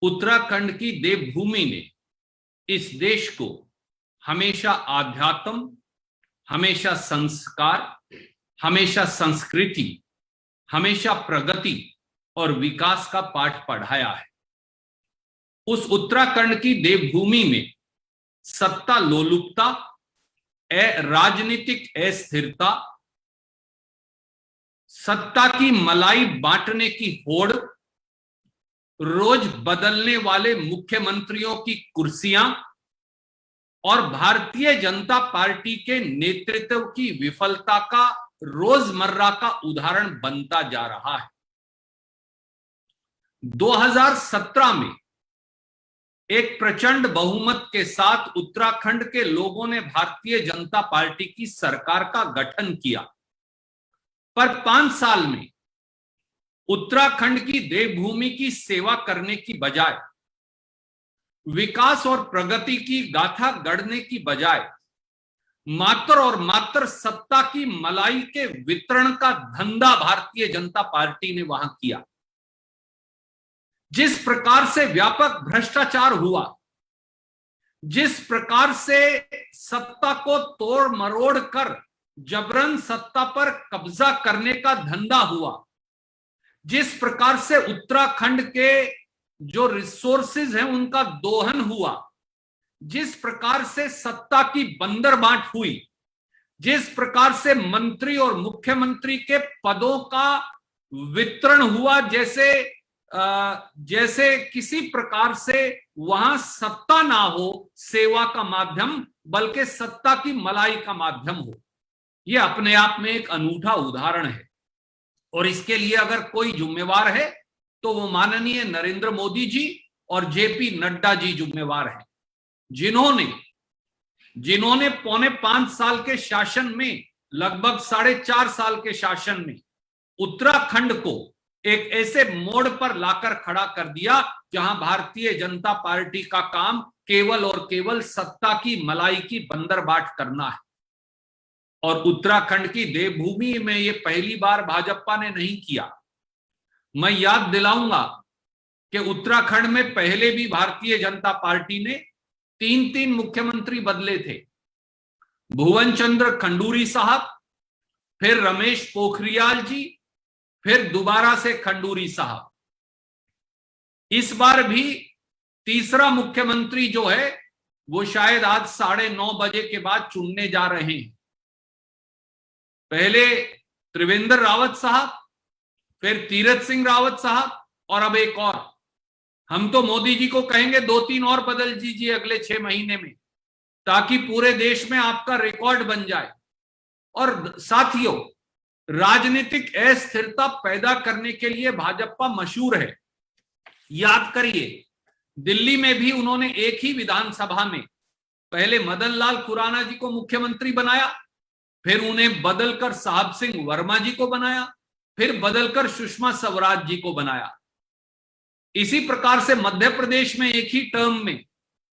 उत्तराखंड की देवभूमि ने इस देश को हमेशा आध्यात्म, हमेशा संस्कार, हमेशा संस्कृति, हमेशा प्रगति और विकास का पाठ पढ़ाया है। उस उत्तराखंड की देवभूमि में सत्ता लोलुपता, राजनीतिक अस्थिरता, सत्ता की मलाई बांटने की होड़, रोज बदलने वाले मुख्यमंत्रियों की कुर्सियां और भारतीय जनता पार्टी के नेतृत्व की विफलता का रोजमर्रा का उदाहरण बनता जा रहा है। 2017 में एक प्रचंड बहुमत के साथ उत्तराखंड के लोगों ने भारतीय जनता पार्टी की सरकार का गठन किया, पर 5 साल में उत्तराखंड की देवभूमि की सेवा करने की बजाय, विकास और प्रगति की गाथा गढ़ने की बजाय मात्र और मात्र सत्ता की मलाई के वितरण का धंधा भारतीय जनता पार्टी ने वहां किया। जिस प्रकार से व्यापक भ्रष्टाचार हुआ, जिस प्रकार से सत्ता को तोड़ मरोड़ कर जबरन सत्ता पर कब्जा करने का धंधा हुआ, जिस प्रकार से उत्तराखंड के जो रिसोर्सेज हैं उनका दोहन हुआ, जिस प्रकार से सत्ता की बंदरबांट हुई, जिस प्रकार से मंत्री और मुख्यमंत्री के पदों का वितरण हुआ, जैसे किसी प्रकार से वहां सत्ता ना हो सेवा का माध्यम, बल्कि सत्ता की मलाई का माध्यम हो, यह अपने आप में एक अनूठा उदाहरण है। और इसके लिए अगर कोई जिम्मेवार है तो वो माननीय नरेंद्र मोदी जी और जेपी नड्डा जी जिम्मेवार हैं, जिन्होंने पौने 5 साल के शासन में, लगभग 4.5 साल के शासन में उत्तराखंड को एक ऐसे मोड़ पर लाकर खड़ा कर दिया जहां भारतीय जनता पार्टी का काम केवल और केवल सत्ता की मलाई की बंदरबाट करना है। और उत्तराखंड की देवभूमि में ये पहली बार भाजपा ने नहीं किया। मैं याद दिलाऊंगा कि उत्तराखंड में पहले भी भारतीय जनता पार्टी ने 3 मुख्यमंत्री बदले थे। भुवन चंद्र खंडूरी साहब, फिर रमेश पोखरियाल जी, फिर दोबारा से खंडूरी साहब। इस बार भी तीसरा मुख्यमंत्री जो है वो शायद आज 9:30 बजे के बाद चुनने जा रहे हैं। पहले त्रिवेंद्र रावत साहब, फिर तीरथ सिंह रावत साहब और अब एक और। हम तो मोदी जी को कहेंगे 2-3 और बदल दीजिए अगले 6 महीने में, ताकि पूरे देश में आपका रिकॉर्ड बन जाए। और साथियों, राजनीतिक अस्थिरता पैदा करने के लिए भाजपा मशहूर है। याद करिए, दिल्ली में भी उन्होंने एक ही विधानसभा में पहले मदन लाल खुराना जी को मुख्यमंत्री बनाया, फिर उन्हें बदलकर साहब सिंह वर्मा जी को बनाया, फिर बदलकर सुषमा स्वराज जी को बनाया। इसी प्रकार से मध्य प्रदेश में एक ही टर्म में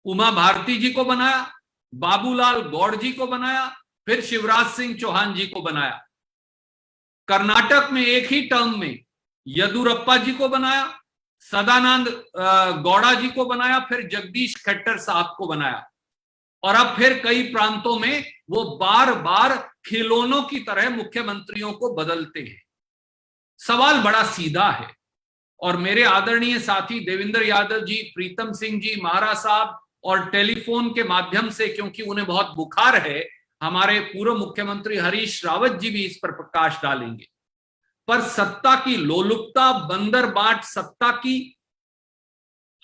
उमा भारती जी को बनाया, बाबूलाल गौड़ जी को बनाया, फिर शिवराज सिंह चौहान जी को बनाया। कर्नाटक में एक ही टर्म में येदियुरप्पा जी को बनाया, सदानंद गौड़ा जी को बनाया, फिर जगदीश शेट्टर साहब को बनाया। और अब फिर कई प्रांतों में वो बार बार खिलौनों की तरह मुख्यमंत्रियों को बदलते हैं। सवाल बड़ा सीधा है, और मेरे आदरणीय साथी देवेंद्र यादव जी, प्रीतम सिंह जी, महाराज साहब और टेलीफोन के माध्यम से, क्योंकि उन्हें बहुत बुखार है, हमारे पूर्व मुख्यमंत्री हरीश रावत जी भी इस पर प्रकाश डालेंगे। पर सत्ता की लोलुपता, बंदरबाट सत्ता की,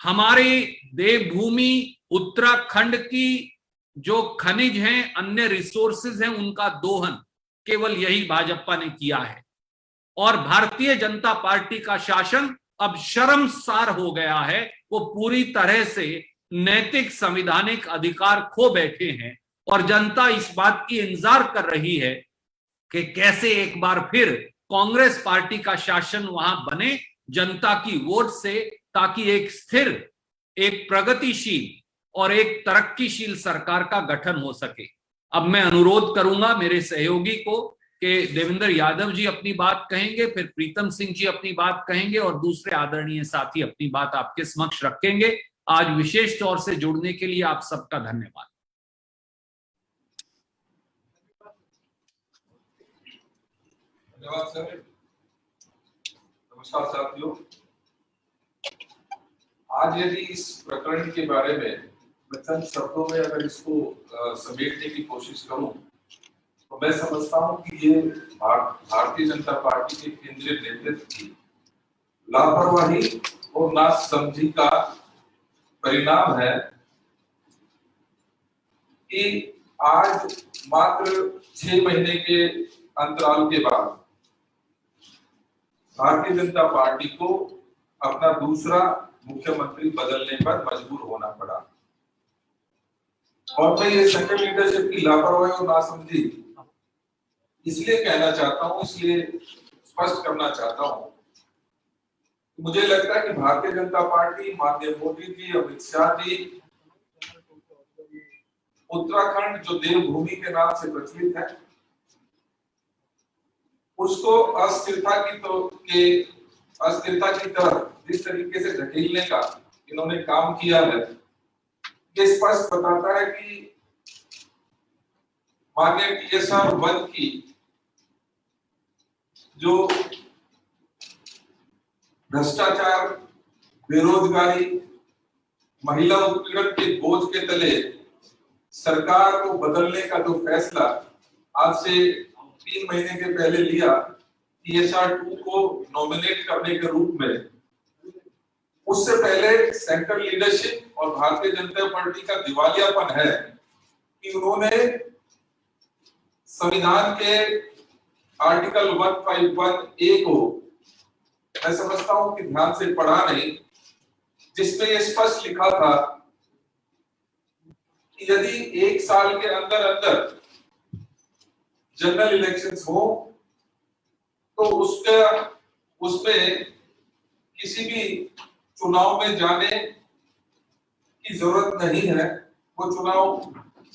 हमारे देवभूमि उत्तराखंड की जो खनिज हैं, अन्य रिसोर्सेज हैं, उनका दोहन केवल यही भाजपा ने किया है। और भारतीय जनता पार्टी का शासन अब शर्मसार हो गया है। वो पूरी तरह से नैतिक संवैधानिक अधिकार खो बैठे हैं, और जनता इस बात की इंतजार कर रही है कि कैसे एक बार फिर कांग्रेस पार्टी का शासन वहां बने जनता की वोट से, ताकि एक स्थिर, एक प्रगतिशील और एक तरक्कीशील सरकार का गठन हो सके। अब मैं अनुरोध करूंगा मेरे सहयोगी को कि देवेंद्र यादव जी अपनी बात कहेंगे, फिर प्रीतम सिंह जी अपनी बात कहेंगे और दूसरे आदरणीय साथी अपनी बात आपके समक्ष रखेंगे। आज विशेष तौर से जुड़ने के लिए आप सबका धन्यवाद। धन्यवाद सर। नमस्कार साथियों, आज यदि इस प्रकरण के बारे में मैं चंद शब्दों में अगर इसको समेटने की कोशिश करूं तो मैं समझता हूं कि ये भारतीय जनता पार्टी के केंद्रीय नेतृत्व की लापरवाही और नासमझी का परिणाम है कि आज मात्र 6 महीने के अंतराल के बाद भारतीय जनता पार्टी को अपना दूसरा मुख्यमंत्री बदलने पर मजबूर होना पड़ा। और मैं ये सेंट्रल लीडरशिप की लापरवाही और नासमझी इसलिए कहना चाहता हूं, इसलिए स्पष्ट करना चाहता हूं, मुझे लगता है कि भारतीय जनता पार्टी, माननीय मोदी जी, अमित शाह जी, उत्तराखंड जो देवभूमि के नाम से प्रचलित है, उसको अस्थिरता की तरफ जिस तरीके से ढकेलने का इन्होंने काम किया है, ये स्पष्ट बताता है कि माननीय TSR 1 की जो भ्रष्टाचार, बेरोजगारी, महिला उत्पीड़न के बोझ के तले सरकार को बदलने का जो फैसला आज से 3 महीने के पहले लिया, TSR 2 को नॉमिनेट करने के रूप में, उससे पहले सेंट्रल लीडरशिप और भारतीय जनता पार्टी का दिवालियापन है कि उन्होंने संविधान के आर्टिकल 151A को, मैं समझता हूं कि ध्यान से पढ़ा नहीं, जिसमें यह स्पष्ट लिखा था कि यदि 1 साल के अंदर अंदर जनरल इलेक्शंस हो तो उसमें किसी भी चुनाव में जाने की जरूरत नहीं है, वो चुनाव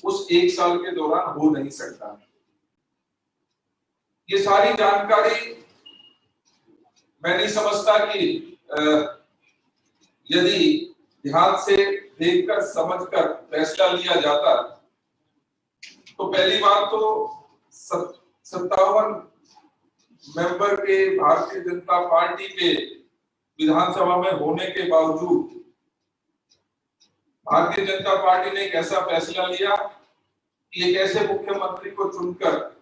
उस 1 साल के दौरान हो नहीं सकता। ये सारी जानकारी मैं नहीं समझता कि यदि ध्यान से देखकर समझकर फैसला लिया जाता तो पहली बात तो 57 मेंबर के भारतीय जनता पार्टी के विधानसभा में होने के बावजूद भारतीय जनता पार्टी ने एक ऐसा फैसला लिया कि एक ऐसे मुख्यमंत्री को चुनकर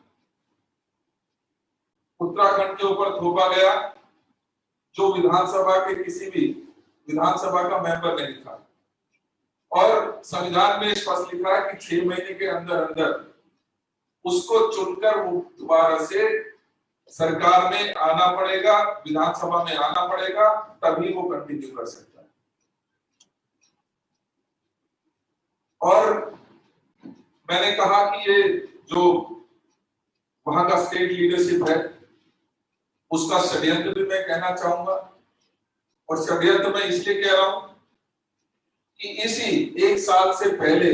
उत्तराखंड के ऊपर थोपा गया जो विधानसभा के किसी भी विधानसभा का मेंबर नहीं था। और संविधान में स्पष्ट लिखा है कि 6 महीने के अंदर अंदर उसको चुनकर वो दोबारा से सरकार में आना पड़ेगा, विधानसभा में आना पड़ेगा, तभी वो कंटिन्यू कर सकता है। और मैंने कहा कि ये जो वहां का स्टेट लीडरशिप है उसका षड्यंत्र भी मैं कहना चाहूंगा। और षड्यंत्र मैं इसलिए कह रहा हूं कि इसी 1 साल से पहले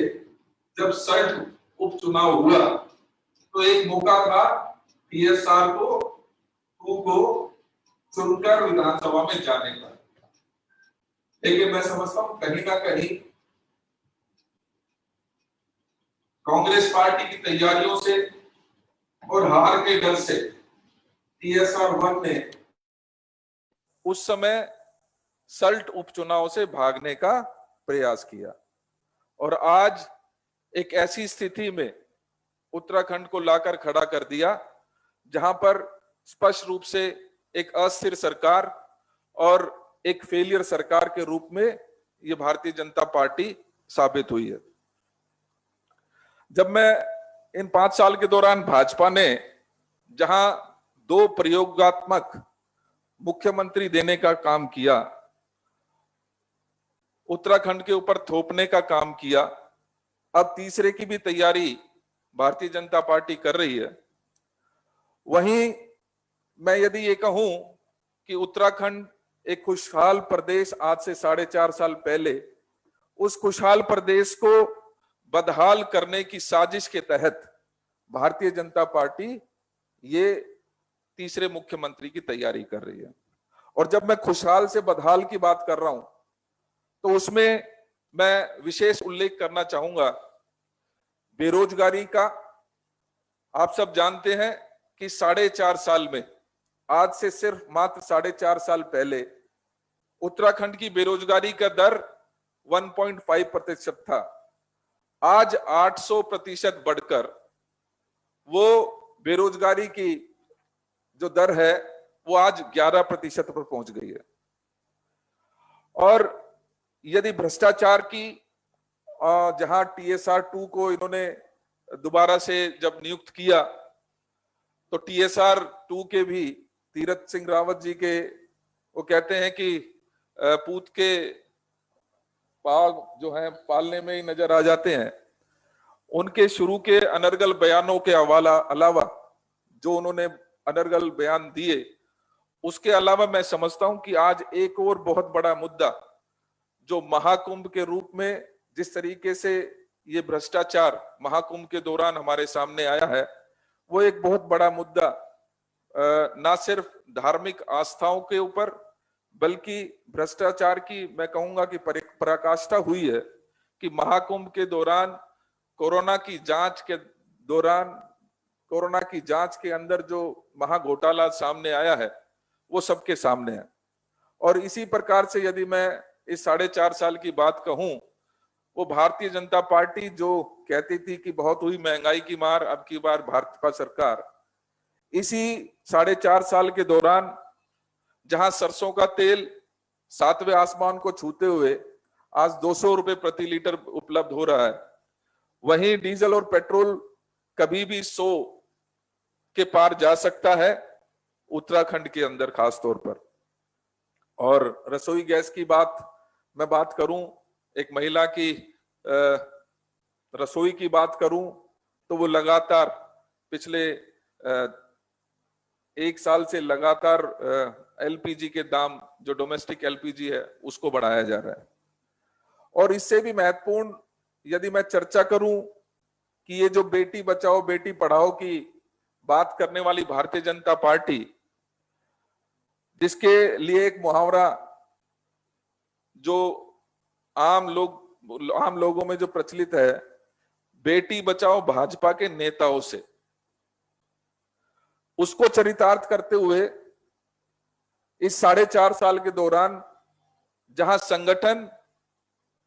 जब सल्ट उपचुनाव हुआ तो एक मौका था TSR 2 को चुनकर विधानसभा में जाने का, लेकिन मैं समझता हूं कहीं ना कहीं कांग्रेस पार्टी की तैयारियों से और हार के डर से TSR 1 ने उस समय सल्ट उपचुनाव से भागने का प्रयास किया और आज एक ऐसी स्थिति में उत्तराखंड को लाकर खड़ा कर दिया जहां पर स्पष्ट रूप से एक अस्थिर सरकार और एक फेलियर सरकार के रूप में ये भारतीय जनता पार्टी साबित हुई है। जब मैं इन 5 साल के दौरान भाजपा ने जहां 2 प्रयोगात्मक मुख्यमंत्री देने का काम किया, उत्तराखंड के ऊपर थोपने का काम किया, अब तीसरे की भी तैयारी भारतीय जनता पार्टी कर रही है। वहीं मैं यदि ये कहूं कि उत्तराखंड एक खुशहाल प्रदेश आज से 4.5 साल पहले, उस खुशहाल प्रदेश को बदहाल करने की साजिश के तहत भारतीय जनता पार्टी ये तीसरे मुख्यमंत्री की तैयारी कर रही है। और जब मैं खुशहाल से बदहाल की बात कर रहा हूं तो उसमें मैं विशेष उल्लेख करना चाहूंगा बेरोजगारी का। आप सब जानते हैं कि 4.5 साल में, आज से सिर्फ मात्र 4.5 साल पहले उत्तराखंड की बेरोजगारी का दर 1.5% था। आज 800% बढ़कर वो बेरोजगारी की जो दर है वो आज 11% पर पहुंच गई है। और यदि भ्रष्टाचार की जहां TSR 2 को इन्होंने दोबारा से जब नियुक्त किया तो TSR 2 के भी तीरथ सिंह रावत जी के, वो कहते हैं कि पूत के पाग जो है पालने में ही नजर आ जाते हैं। उनके शुरू के अनर्गल बयानों के अलावा जो उन्होंने अनर्गल बयान दिए, उसके अलावा मैं समझता हूं कि आज एक और बहुत बड़ा मुद्दा जो महाकुंभ के रूप में जिस तरीके से ये भ्रष्टाचार महाकुंभ के दौरान हमारे सामने आया है, वो एक बहुत बड़ा मुद्दा ना सिर्फ धार्मिक आस्थाओं के ऊपर बल्कि भ्रष्टाचार की मैं कहूंगा कि पराकाष्ठा हुई है कि महाकुंभ के दौरान कोरोना की जांच के अंदर जो महाघोटाला सामने आया है वो सबके सामने है। और इसी प्रकार से यदि मैं इस 4.5 साल की बात कहूं, वो भारतीय जनता पार्टी जो कहती थी कि बहुत हुई महंगाई की मार, अब की बार भाजपा सरकार, इसी 4.5 साल के दौरान जहां सरसों का तेल 7वें आसमान को छूते हुए आज 200 रुपए प्रति लीटर उपलब्ध हो रहा है, वहीं डीजल और पेट्रोल कभी भी 100 के पार जा सकता है उत्तराखंड के अंदर खास तौर पर। और रसोई गैस की मैं बात करूं, एक महिला की रसोई की बात करूं तो वो लगातार पिछले 1 साल से लगातार LPG के दाम, जो डोमेस्टिक LPG है, उसको बढ़ाया जा रहा है। और इससे भी महत्वपूर्ण यदि मैं चर्चा करूं कि ये जो बेटी बचाओ बेटी पढ़ाओ की बात करने वाली भारतीय जनता पार्टी, जिसके लिए एक मुहावरा जो आम लोगों में जो प्रचलित है, बेटी बचाओ भाजपा के नेताओं से, उसको चरितार्थ करते हुए इस 4.5 साल के दौरान जहां संगठन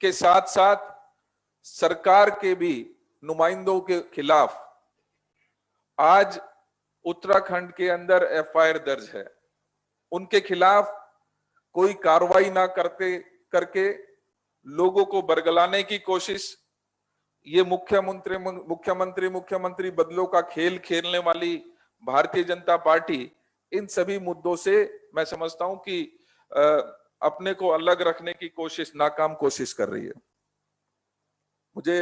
के साथ साथ सरकार के भी नुमाइंदों के खिलाफ आज उत्तराखंड के अंदर FIR दर्ज है, उनके खिलाफ कोई कार्रवाई ना करके लोगों को बरगलाने की कोशिश, ये मुख्यमंत्री बदलों का खेल खेलने वाली भारतीय जनता पार्टी इन सभी मुद्दों से मैं समझता हूं कि अपने को अलग रखने की नाकाम कोशिश कर रही है। मुझे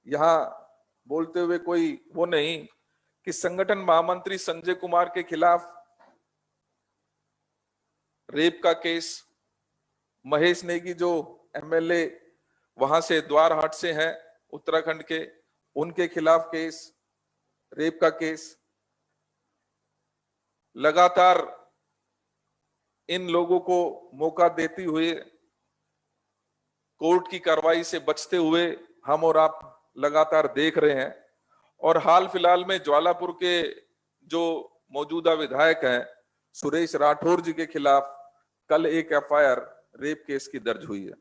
यहां बोलते हुए कोई वो नहीं कि संगठन महामंत्री संजय कुमार के खिलाफ रेप का केस, महेश नेगी जो MLA वहां से द्वारहाट से हैं उत्तराखंड के, उनके खिलाफ केस, रेप का केस, लगातार इन लोगों को मौका देती हुए कोर्ट की कार्रवाई से बचते हुए हम और आप लगातार देख रहे हैं। और हाल फिलहाल में ज्वालापुर के जो मौजूदा विधायक हैं सुरेश राठौर जी के खिलाफ कल एक FIR रेप केस की दर्ज हुई है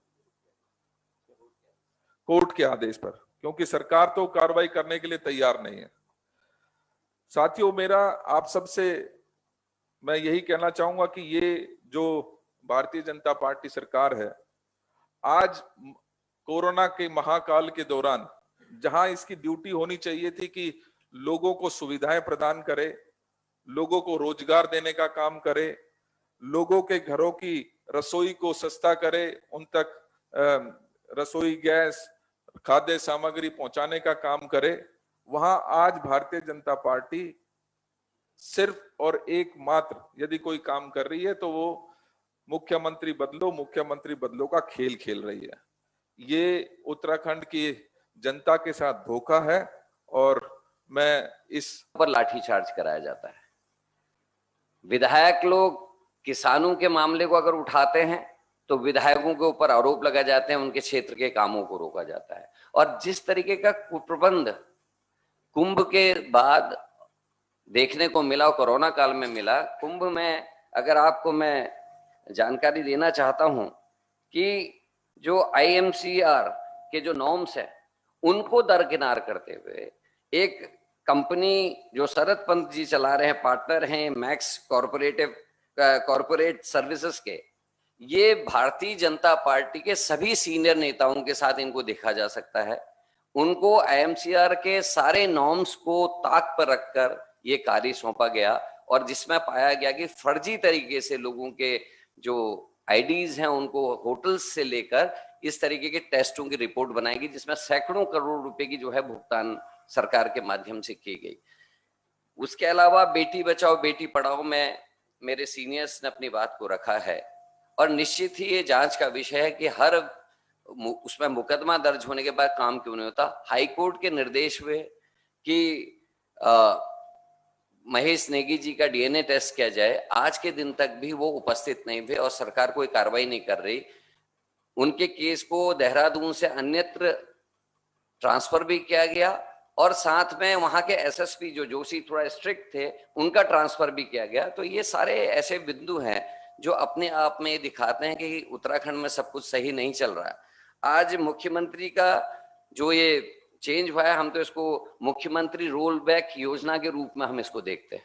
कोर्ट के आदेश पर, क्योंकि सरकार तो कार्रवाई करने के लिए तैयार नहीं है। साथियों, मेरा आप सबसे मैं यही कहना चाहूंगा कि ये जो भारतीय जनता पार्टी सरकार है, आज कोरोना के महाकाल के दौरान जहां इसकी ड्यूटी होनी चाहिए थी कि लोगों को सुविधाएं प्रदान करे, लोगों को रोजगार देने का काम करे, लोगों के घरों की रसोई को सस्ता करे, उन तक रसोई गैस, खाद्य सामग्री पहुंचाने का काम करे, वहां आज भारतीय जनता पार्टी सिर्फ और एकमात्र यदि कोई काम कर रही है तो वो मुख्यमंत्री बदलो का खेल खेल रही है। ये उत्तराखंड की जनता के साथ धोखा है और मैं इस पर लाठीचार्ज कराया जाता है। विधायक लोग किसानों के मामले को अगर उठाते हैं तो विधायकों के ऊपर आरोप लगाए जाते हैं, उनके क्षेत्र के कामों को रोका जाता है। और जिस तरीके का कुप्रबंध कुंभ के बाद देखने को मिला, कोरोना काल में मिला, कुंभ में अगर आपको मैं जानकारी देना चाहता हूं कि जो IMCR के जो नॉर्म्स है उनको दरकिनार करते हुए एक कंपनी जो शरद पंत जी चला रहे हैं, पार्टनर हैं मैक्स कॉर्पोरेट सर्विसेज के, ये भारतीय जनता पार्टी के सभी सीनियर नेताओं के साथ इनको देखा जा सकता है। उनको IMCR के सारे नॉर्म्स को ताक पर रखकर ये कार्य सौंपा गया और जिसमें पाया गया कि फर्जी तरीके से लोगों के जो IDs हैं उनको होटल्स से लेकर इस तरीके के टेस्टों की रिपोर्ट बनाएगी, जिसमें सैकड़ों करोड़ रुपए की जो है भुगतान सरकार के माध्यम से की गई। उसके अलावा बेटी बचाओ बेटी पढ़ाओ में मेरे सीनियर्स ने अपनी बात को रखा है और निश्चित ही ये जांच का विषय है कि हर उसमें मुकदमा दर्ज होने के बाद काम क्यों नहीं होता। हाईकोर्ट के निर्देश हुए कि महेश नेगी जी का DNA टेस्ट किया जाए, आज के दिन तक भी वो उपस्थित नहीं थे और सरकार कोई कार्रवाई नहीं कर रही। उनके केस को देहरादून से अन्यत्र ट्रांसफर भी किया गया और साथ में वहां के SSP जो जोशी थोड़ा स्ट्रिक्ट थे उनका ट्रांसफर भी किया गया। तो ये सारे ऐसे बिंदु हैं जो अपने आप में दिखाते हैं कि उत्तराखंड में सब कुछ सही नहीं चल रहा है। आज मुख्यमंत्री का जो ये चेंज हुआ है, हम तो इसको मुख्यमंत्री रोल बैक योजना के रूप में हम इसको देखते हैं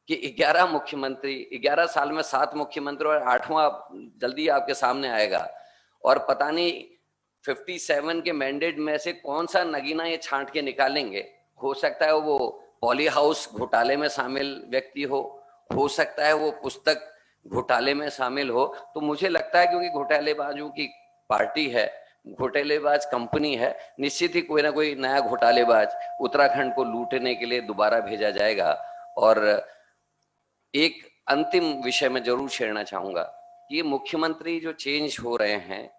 कि 11 मुख्यमंत्री, 11 साल में 7 मुख्यमंत्री और 8वां जल्दी आपके सामने आएगा और पता नहीं 57 के मैंडेट में से कौन सा नगीना ये छांट के निकालेंगे। हो सकता है वो पॉली हाउस घोटाले में शामिल व्यक्ति हो सकता है वो पुस्तक घोटाले में शामिल हो। तो मुझे लगता है क्योंकि घोटालेबाजों की पार्टी है, घोटालेबाज कंपनी है, निश्चित ही कोई ना कोई नया घोटालेबाज उत्तराखंड को लूटने के लिए दोबारा भेजा जाएगा। और एक अंतिम विषय में जरूर छेड़ना चाहूंगा कि ये मुख्यमंत्री जो चेंज हो रहे हैं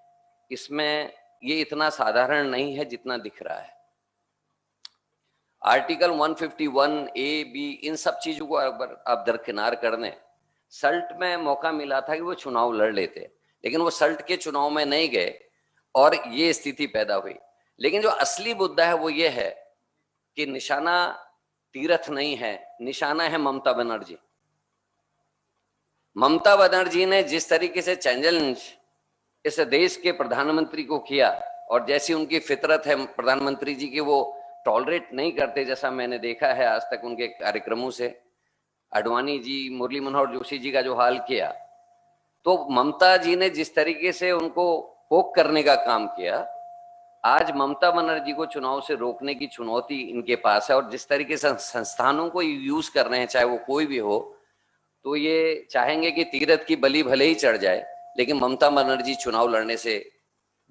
इसमें ये इतना साधारण नहीं है जितना दिख रहा है। आर्टिकल 151A-B इन सब चीजों को आप दरकिनार कर दें। सल्ट में मौका मिला था कि वो चुनाव लड़ लेते, लेकिन वो सल्ट के चुनाव में नहीं गए और ये स्थिति पैदा हुई। लेकिन जो असली मुद्दा है वो ये है कि निशाना तीरथ नहीं है, निशाना है ममता बनर्जी। ममता बनर्जी ने जिस तरीके से चैलेंज इस देश के प्रधानमंत्री को किया और जैसी उनकी फितरत है प्रधानमंत्री जी की, वो टॉलरेट नहीं करते, जैसा मैंने देखा है आज तक उनके कार्यक्रमों से। आडवाणी जी, मुरली मनोहर जोशी जी का जो हाल किया, तो ममता जी ने जिस तरीके से उनको पोक करने का काम किया, आज ममता बनर्जी को चुनाव से रोकने की चुनौती इनके पास है। और जिस तरीके से संस्थानों को यूज कर रहे हैं, चाहे वो कोई भी हो, तो ये चाहेंगे कि तीरथ की बलि भले ही चढ़ जाए लेकिन ममता बनर्जी चुनाव लड़ने से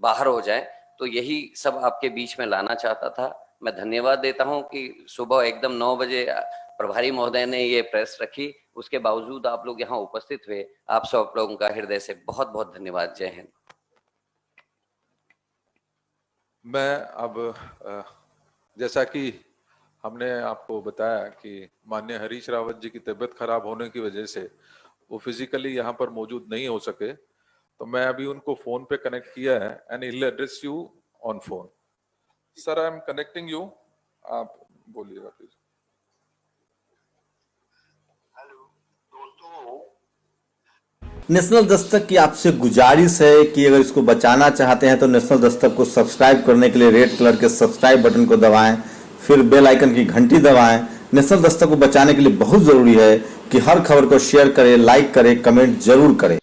बाहर हो जाए। तो यही सब आपके बीच में लाना चाहता था। मैं धन्यवाद देता हूं कि सुबह एकदम 9 बजे प्रभारी महोदय ने ये प्रेस रखी, उसके बावजूद आप लोग यहाँ उपस्थित हुए। आप सब लोगों का हृदय से बहुत बहुत धन्यवाद। जय हिंद। मैं अब जैसा कि हमने आपको बताया कि माननीय हरीश रावत जी की तबीयत खराब होने की वजह से वो फिजिकली यहाँ पर मौजूद नहीं हो सके, तो मैं अभी उनको फोन पे कनेक्ट किया है and he'll address you on phone. Sir, I am connecting you. आप बोलिएगा प्लीज। नेशनल दस्तक की आपसे गुजारिश है कि अगर इसको बचाना चाहते हैं तो नेशनल दस्तक को सब्सक्राइब करने के लिए रेड कलर के सब्सक्राइब बटन को दबाएं, फिर बेल आइकन की घंटी दबाएं। नेशनल दस्तक को बचाने के लिए बहुत जरूरी है कि हर खबर को शेयर करें, लाइक करें, कमेंट जरूर करें।